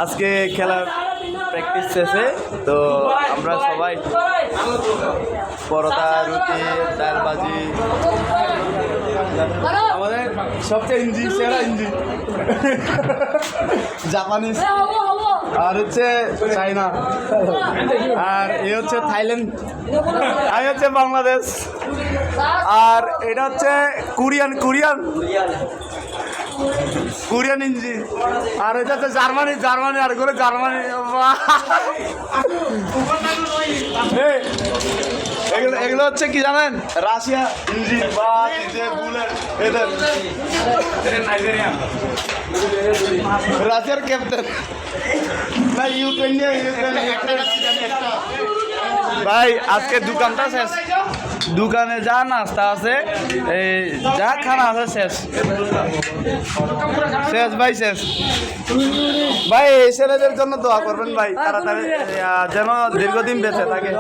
আজকে খেলার প্র্যাকটিস শেষে তো আমরা সবাই পরোটা রুটি ডাল ভাজি আমাদের সবচেয়ে সেরা ইঞ্জি জাপানিজ আর হচ্ছে চাইনা আর এ হচ্ছে থাইল্যান্ড আর হচ্ছে বাংলাদেশ আর এটা হচ্ছে কোরিয়ান ইঞ্জি আর এটা হচ্ছে জার্মানি আর করে জার্মানি এগুলো হচ্ছে কি জানেন রাশিয়া ইঞ্জি বা বুলেট এদের রাশিয়ার ক্যাপ্টেন না ইউক্রেনিয়ান ভাই আজকে দোকানটা শেষ দোকানে যা নাস্তা আছে এই যা খানা আছে শেষ ভাই শেষ ভাই এই ছেলেদের জন্য দোয়া করবেন ভাই তাড়াতাড়ি যেন দীর্ঘদিন বেঁচে থাকে